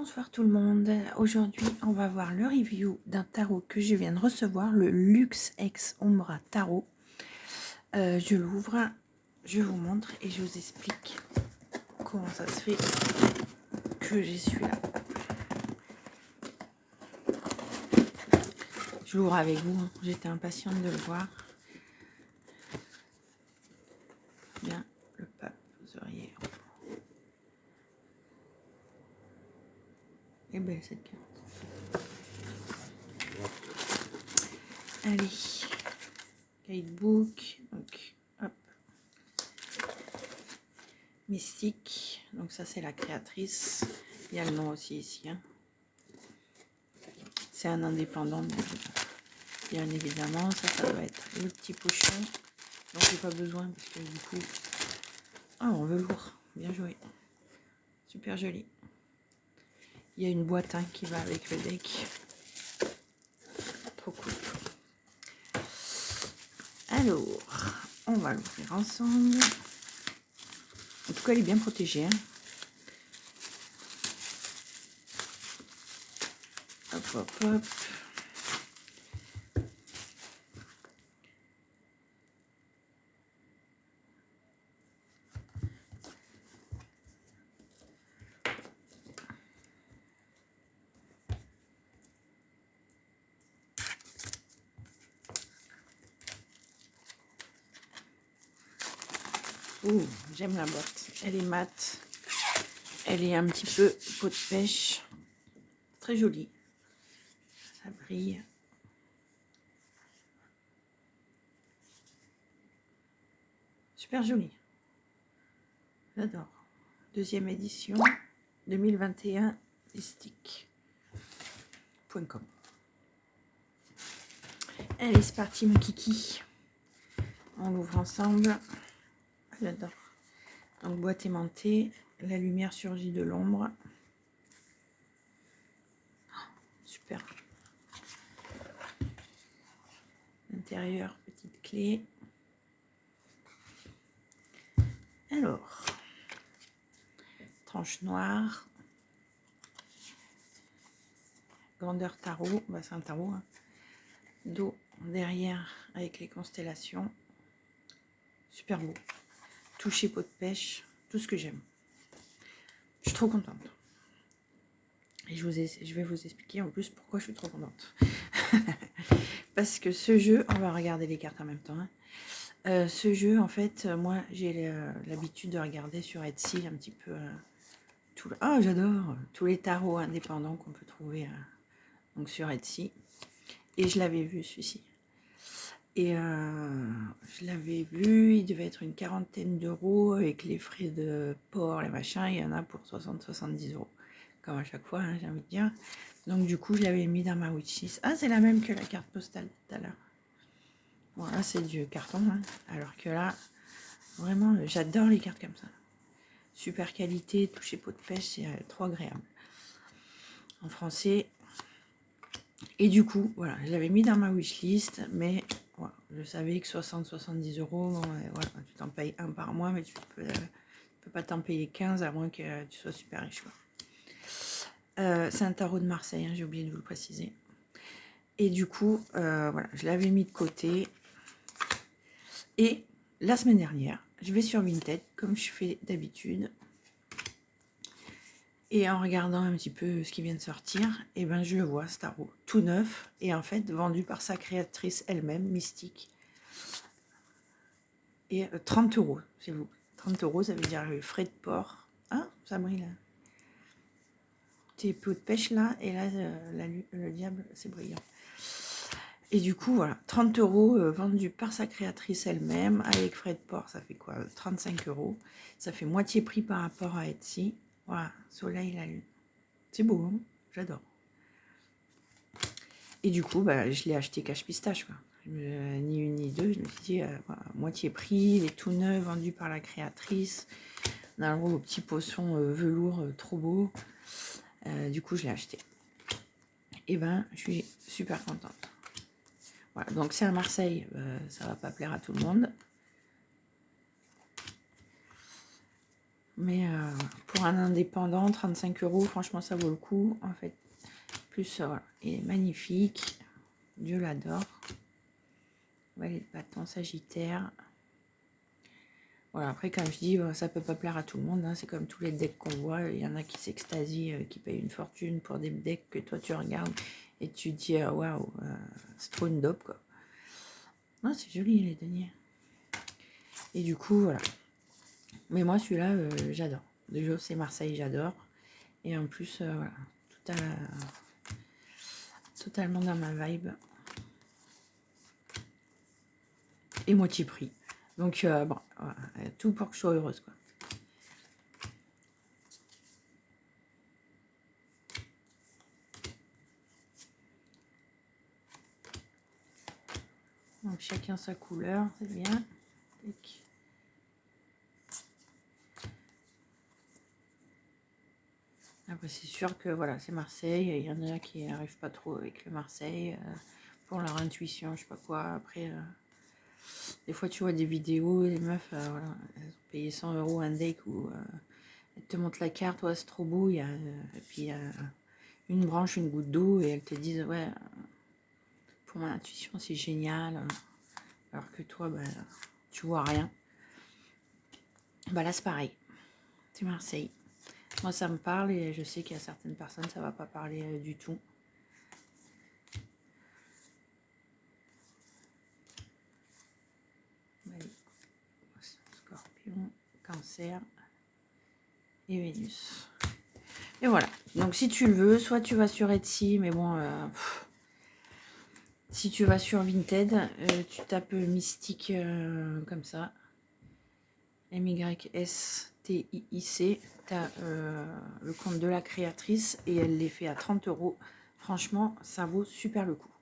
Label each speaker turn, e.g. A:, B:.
A: Bonsoir tout le monde. Aujourd'hui, on va voir le review d'un tarot que je viens de recevoir, le Luxe Ex Ombra Tarot. Je l'ouvre, je vous montre et je vous explique comment ça se fait que j'ai celui-là. Je l'ouvre avec vous, hein. J'étais impatiente de le voir. Bien, le pape, vous auriez... Et belle cette carte. Allez, guidebook, donc hop, mystique, donc ça c'est la créatrice, il y a le nom aussi ici, hein. C'est un indépendant, bien évidemment, ça doit être le petit pochon, donc j'ai pas besoin parce que du coup, ah en velours, bien joué, super joli. Il y a une boîte, hein, qui va avec le deck, trop cool. Alors, on va l'ouvrir ensemble. En tout cas, elle est bien protégée, hein. Hop, hop, hop. Ouh, j'aime la boîte. Elle est mate. Elle est un petit peu peau de pêche. Très jolie. Ça brille. Super jolie. J'adore. Deuxième édition 2021 mystique.com. Allez, c'est parti mon kiki. On l'ouvre ensemble. J'adore. Donc boîte aimantée. La lumière surgit de l'ombre. Super. Intérieur, petite clé. Alors, tranche noire. Grandeur tarot, bah c'est un tarot, hein. Dos derrière avec les constellations. Super beau. Toucher peau de pêche, tout ce que j'aime. Je suis trop contente. Et je vais vous expliquer en plus pourquoi je suis trop contente. Parce que ce jeu, on va regarder les cartes en même temps, hein. Ce jeu, en fait, moi, j'ai l'habitude de regarder sur Etsy un petit peu j'adore tous les tarots indépendants qu'on peut trouver donc sur Etsy. Et je l'avais vu, celui-ci. Et je l'avais vu, il devait être une quarantaine d'euros avec les frais de port, les machins. Il y en a pour 60-70 euros. Comme à chaque fois, hein, j'ai envie de dire. Donc du coup, je l'avais mis dans ma wishlist. Ah, c'est la même que la carte postale tout à l'heure. Bon, là, c'est du carton, hein. Alors que là, vraiment, j'adore les cartes comme ça. Super qualité, toucher peau de pêche, c'est trop agréable. En français. Et du coup, voilà, je l'avais mis dans ma wishlist, mais voilà, je savais que 60-70 euros, bon, voilà, tu t'en payes un par mois, mais tu peux pas t'en payer 15 à moins que tu sois super riche. C'est un tarot de Marseille, hein, j'ai oublié de vous le préciser. Et du coup, voilà, je l'avais mis de côté. Et la semaine dernière, je vais sur Vinted, comme je fais d'habitude. Et en regardant un petit peu ce qui vient de sortir, et ben je le vois, ce tarot, tout neuf, et en fait vendu par sa créatrice elle-même, Mystique. Et 30 euros, c'est vous. 30 euros, ça veut dire le frais de port. Ah, ça brille là. Tes peaux de pêche là, et là, le diable, c'est brillant. Et du coup, voilà, 30 euros vendus par sa créatrice elle-même, avec frais de port, ça fait quoi? 35 euros. Ça fait moitié prix par rapport à Etsy. Voilà, soleil, la lune. C'est beau, hein, j'adore. Et du coup, bah, je l'ai acheté cash pistache, quoi. Ni une ni deux, je me suis dit, voilà, moitié prix, il est tout neuf, vendu par la créatrice. On a le droit au petit poisson velours trop beau. Du coup, je l'ai acheté. Et ben, je suis super contente. Voilà, donc c'est à Marseille, ça va pas plaire à tout le monde. Mais pour un indépendant, 35 €, franchement, ça vaut le coup, en fait. Plus, voilà, il est magnifique. Dieu l'adore. Valet de bâton, Sagittaire. Voilà, après, comme je dis, ça peut pas plaire à tout le monde. Hein. C'est comme tous les decks qu'on voit. Il y en a qui s'extasient, qui payent une fortune pour des decks que toi, tu regardes et tu te dis, waouh, c'est trop une dope, quoi. Non, c'est joli, les deniers. Et du coup, voilà. Mais moi, celui-là, j'adore. Déjà, c'est Marseille, j'adore. Et en plus, voilà, totalement dans ma vibe. Et moitié prix. Donc, bon, voilà, tout pour que je sois heureuse, quoi. Donc, chacun sa couleur, c'est bien. Tac. Après, c'est sûr que, voilà, c'est Marseille. Il y en a qui n'arrivent pas trop avec le Marseille pour leur intuition, je sais pas quoi. Après, des fois, tu vois des vidéos, les meufs, voilà, elles ont payé 100 € un deck où elles te montrent la carte, ouais, c'est trop beau. Il y a, et puis, une branche, une goutte d'eau, et elles te disent, ouais, pour mon intuition, c'est génial. Alors que toi, bah, tu vois rien. Bah là, c'est pareil. C'est Marseille. Moi, ça me parle et je sais qu'il y a certaines personnes, ça va pas parler du tout. Allez. Scorpion, Cancer et Vénus. Et voilà. Donc, si tu le veux, soit tu vas sur Etsy, mais bon, si tu vas sur Vinted, tu tapes Mystique comme ça. MYSTIIC. Tu as le compte de la créatrice et elle les fait à 30 €. Franchement, ça vaut super le coup.